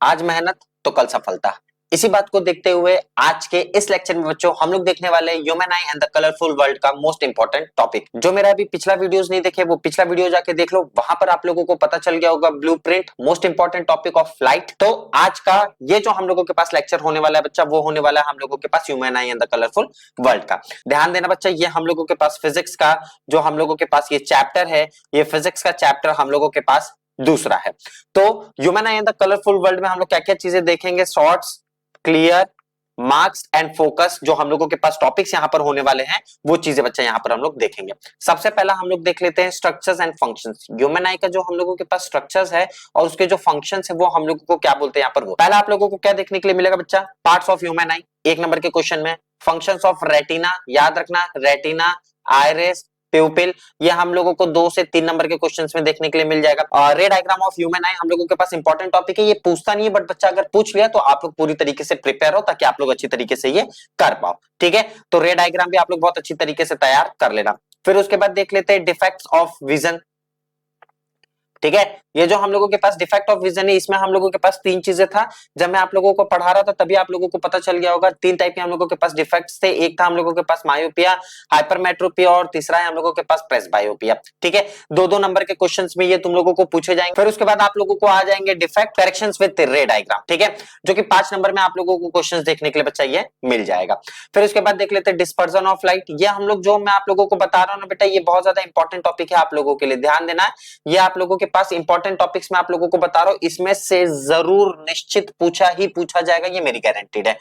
आज मेहनत तो कल सफलता। इसी बात को देखते हुए आज के इस लेक्चर में बच्चों हम लोग देखने वाले हैं human eye and the colourful world का मोस्ट इंपॉर्टेंट टॉपिक। जो मेरा अभी पिछला वीडियोस नहीं देखे वो पिछला वीडियो जाके देख लो, वहां पर आप लोगों को पता चल गया होगा blueprint most important topic of flight. तो आज का ये जो हम लोगों के पास लेक्चर होने वाला है बच्चा, वो होने वाला है हम लोगों के पास human eye and the colourful world का। ध्यान देना बच्चा, ये हम लोगों के पास फिजिक्स का जो हम लोगों के पास ये चैप्टर है, ये फिजिक्स का चैप्टर हम लोगों के पास दूसरा है। तो human eye and the colourful world में हम लोग क्या क्या चीजें देखेंगे, shorts, clear, marks and focus, जो हम लोगों के पास टॉपिक्स यहां पर होने वाले हैं वो चीजें बच्चा यहां पर हम लोग देखेंगे। सबसे पहला हम लोग देख लेते हैं स्ट्रक्चर्स एंड फंक्शंस। ह्यूमन आई का जो हम लोगों के पास स्ट्रक्चर्स है और उसके जो फंक्शंस है वो हम लोगों को क्या बोलते हैं यहां पर। वो पहला आप लोगों को क्या देखने के लिए मिलेगा बच्चा, पार्ट्स ऑफ ह्यूमन आई, एक नंबर के क्वेश्चन में। फंक्शंस ऑफ रेटिना, याद रखना रेटिना, आइरिस, प्यूपिल, ये हम लोगों को 2 से 3 नंबर के क्वेश्चंस में देखने के लिए मिल जाएगा। रे डायग्राम ऑफ ह्यूमन आई हम लोगों के पास इंपॉर्टेंट टॉपिक है, ये पूछता नहीं है बट बच्चा अगर पूछ लिया तो आप लोग पूरी तरीके से प्रिपेयर हो ताकि आप लोग अच्छी तरीके से ये कर पाओ। ठीक है, तो रे डायग्राम भी आप लोग बहुत अच्छी तरीके से तैयार कर लेना। फिर उसके बाद देख लेते हैं डिफेक्ट्स ऑफ विजन। ठीक है, ये जो हम लोगों के पास डिफेक्ट ऑफ विजन है, इसमें हम लोगों के पास 3 चीजें था। जब मैं आप लोगों को पढ़ा रहा था तभी आप लोगों को पता चल गया होगा 3 टाइप के हम लोगों के पास डिफेक्ट्स थे। एक था हम लोगों के पास मायोपिया, हाइपरमेट्रोपिया और तीसरा है हम लोगों के पास प्रेसबायोपिया। ठीक है, 2-2 नंबर के क्वेश्चंस में ये तुम लोगों को पूछे जाएंगे। फिर उसके बाद आप लोगों को आ जाएंगे डिफेक्ट करेक्शंस विद रे डायग्राम। ठीक है, जो कि 5 नंबर में आप लोगों को क्वेश्चंस देखने के लिए बच्चा ये मिल जाएगा। फिर उसके बाद देख लेते हैं डिस्पर्जन ऑफ लाइट। ये हम लोग जो मैं आप लोगों को बता रहा हूं ना बेटा, ये बहुत ज्यादा इंपॉर्टेंट टॉपिक है आप लोगों के लिए, ध्यान देना है। ये आप लोगों के पास इंपॉर्टेंट टॉपिक्स में आप लोगों को बता रहा हूं, इसमें से जरूर निश्चित पूछा ही पूछा जाएगा, ये मेरी गारंटीड है।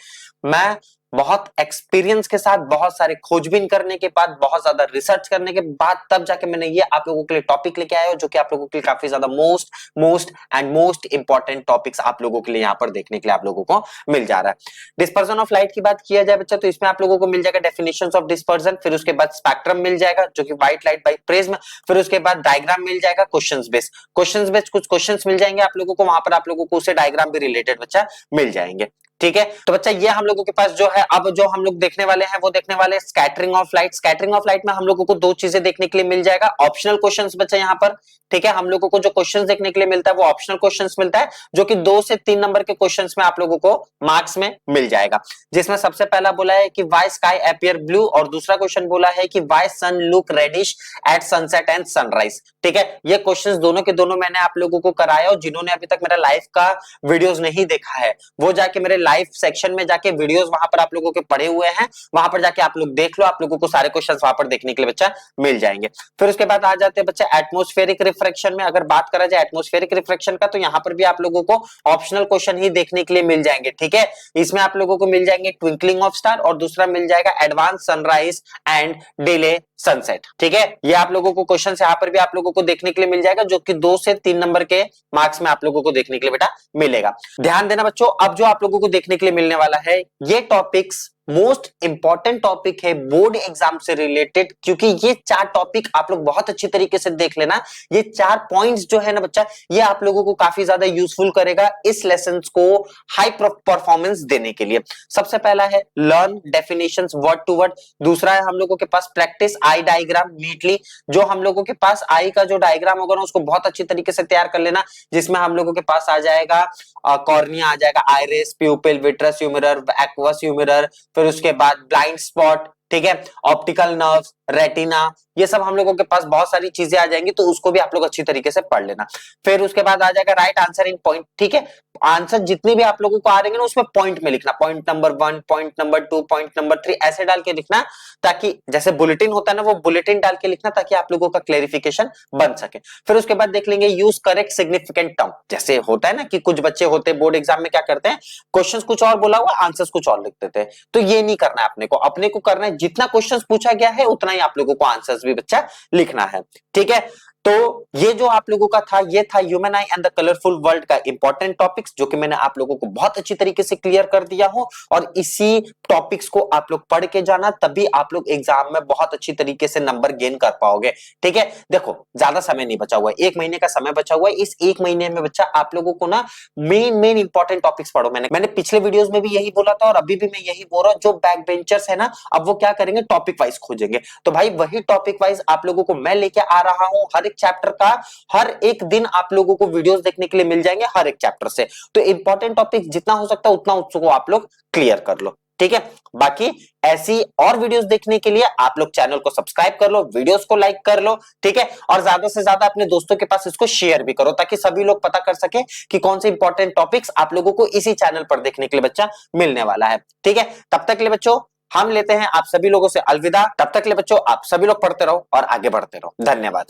मैं बहुत एक्सपीरियंस के साथ, बहुत सारे खोजबीन करने के बाद, बहुत ज्यादा रिसर्च करने के बाद तब जाके मैंने ये आप लोगों के लिए टॉपिक लेके आया हूं, जो कि आप लोगों के लिए काफी ज्यादा मोस्ट इंपॉर्टेंट टॉपिक्स आप लोगों के लिए यहां पर देखने के लिए आप लोगों को मिल जा रहा है। डिस्पर्जन ऑफ लाइट की बात किया जाए बच्चा, तो इसमें आप लोगों को मिल जाएगा डेफिनेशंस ऑफ डिस्पर्जन, फिर उसके बाद स्पेक्ट्रम मिल जाएगा जो कि व्हाइट लाइट बाय प्रिज्म, फिर उसके बाद डायग्राम मिल जाएगा, क्वेश्चंस बेस्ड कुछ क्वेश्चंस मिल जाएंगे आप लोगों को, वहां पर आप लोगों को उससे डायग्राम भी रिलेटेड बच्चा मिल जाएंगे। ठीक है, तो बच्चा ये हम लोगों के पास जो है, अब जो हम लोग देखने वाले हैं वो देखने वाले हैं scattering of light. Scattering of light में हम लोगों को 2 चीजें देखने के लिए मिल जाएगा, ऑप्शनल क्वेश्चंस बच्चा यहाँ पर। ठीक है, हम लोगों को जो क्वेश्चंस देखने के लिए मिलता है वो ऑप्शनल क्वेश्चंस मिलता है, जो कि 2 से 3 नंबर के क्वेश्चंस में आप लोगों को मार्क्स में मिल जाएगा। जिसमें सबसे पहला बोला है कि व्हाई स्काई अपीयर ब्लू, और दूसरा क्वेश्चन बोला है कि why sun look reddish at sunset and sunrise. ठीक है, ये क्वेश्चंस दोनों के दोनों मैंने आप लोगों को कराया, और जिन्होंने अभी तक मेरा लाइव का वीडियोस नहीं देखा है वो जाके मेरे लाइव सेक्शन में जाके वीडियोस वहां पर आप लोगों के पड़े हुए हैं, वहां पर जाके आप लोग देख लो, आप लोगों को सारे क्वेश्चंस वहां पर देखने के लिए बच्चा मिल जाएंगे। फिर उसके बाद आ जाते हैं बच्चा एटमॉस्फेरिक रिफ्रैक्शन में। अगर बात करा जाए एटमॉस्फेरिक रिफ्रैक्शन का, तो यहाँ पर भी आप लोगों को ऑप्शनल क्वेश्चन ही देखने के लिए मिल जाएंगे। ठीक है, इसमें आप लोगों को मिल जाएंगे ट्विंकलिंग ऑफ स्टार, और दूसरा मिल जाएगा advance sunrise and delay sunset. ठीक है, ये आप लोगों को क्वेश्चन यहाँ पर भी आप लोगों को देखने के लिए मिल जाएगा, जो कि 2 से 3 नंबर के मार्क्स में आप लोगों को देखने के लिए बेटा मिलेगा। ध्यान देना बच्चों, अब जो आप लोगों को देखने के लिए मिलने वाला है ये टॉपिक्स मोस्ट इंपॉर्टेंट टॉपिक है बोर्ड एग्जाम से रिलेटेड, क्योंकि ये 4 टॉपिक आप लोग बहुत अच्छी तरीके से देख लेना। ये 4 पॉइंट्स जो है ना बच्चा, ये आप लोगों को काफी ज्यादा यूजफुल करेगा इस लेसन को हाई परफॉर्मेंस देने के लिए। सबसे पहला है learn definitions word to word, दूसरा है हम लोगों के पास प्रैक्टिस आई डायग्राम नीटली, जो हम लोगों के पास आई का जो डायग्राम होगा ना उसको बहुत अच्छी तरीके से तैयार कर लेना, जिसमें हम लोगों के पास आ जाएगा कॉर्निया, आ जाएगा आइरिस, प्यूपिल, विट्रस ह्यूमिरर, एक्वस ह्यूमिरर, फिर उसके बाद ब्लाइंड स्पॉट, ठीक है, ऑप्टिकल नर्व्स, रेटिना, ये सब हम लोगों के पास बहुत सारी चीजें आ जाएंगी, तो उसको भी आप लोग अच्छी तरीके से पढ़ लेना। फिर उसके बाद आ जाएगा राइट आंसर इन पॉइंट। ठीक है, आंसर जितने भी आप लोगों को आ रहे हैं ना उसमें पॉइंट में लिखना, point number 1, point number 2, point number 3 ऐसे डाल के लिखना, ताकि जैसे बुलेटिन होता है ना वो बुलेटिन डाल के लिखना, ताकि आप लोगों का क्लेरिफिकेशन बन सके। फिर उसके बाद देख लेंगे यूज करेक्ट सिग्निफिकेंट टर्म। जैसे होता है ना कि कुछ बच्चे होते हैं बोर्ड एग्जाम में क्या करते हैं, क्वेश्चंस कुछ और बोला हुआ आंसर्स कुछ और लिख देते हैं, तो ये नहीं करना है अपने को करना है जितना क्वेश्चंस पूछा गया है उतना ही आप लोगों को आंसर्स भी बच्चा लिखना है। ठीक है, तो ये जो आप लोगों का था ये था human eye and the colourful world का इंपॉर्टेंट टॉपिक्स, जो कि मैंने आप लोगों को बहुत अच्छी तरीके से क्लियर कर दिया हूं, और इसी टॉपिक्स को आप लोग पढ़ के जाना, तभी आप लोग एग्जाम में बहुत अच्छी तरीके से नंबर गेन कर पाओगे। ठीक है, देखो ज्यादा समय नहीं बचा हुआ है, 1 महीने का समय बचा हुआ है। इस 1 महीने में बच्चा आप लोगों को ना मेन इंपॉर्टेंट टॉपिक्स पढ़ो। मैंने पिछले वीडियोस में भी यही बोला था और अभी भी मैं यही बोल रहा हूं, जो बैक बेंचर्स है ना अब वो क्या करेंगे, टॉपिक वाइज खोजेंगे। तो भाई वही टॉपिक वाइज आप लोगों को मैं लेके आ रहा हूं, हर एक चैप्टर का हर एक दिन आप लोगों को वीडियोस देखने के लिए मिल जाएंगे हर एक चैप्टर से। तो इंपॉर्टेंट टॉपिक जितना हो सकता है उतना उसको आप लोग क्लियर कर लो, ठीक है। बाकी ऐसी और वीडियोस देखने के लिए आप लोग चैनल को सब्सक्राइब कर लो, वीडियोस को लाइक कर लो, ठीक है। और ज्यादा से ज्यादा अपने दोस्तों के पास इसको शेयर भी करो ताकि सभी लोग पता कर सके कि कौन से इंपॉर्टेंट टॉपिक्स आप लोगों को इसी चैनल पर देखने के लिए बच्चा मिलने वाला है, ठीक है। तब तक के लिए बच्चों हम लेते हैं आप सभी लोगों से अलविदा। तब तक के लिए बच्चों आप सभी लोग पढ़ते रहो और आगे बढ़ते रहो। धन्यवाद।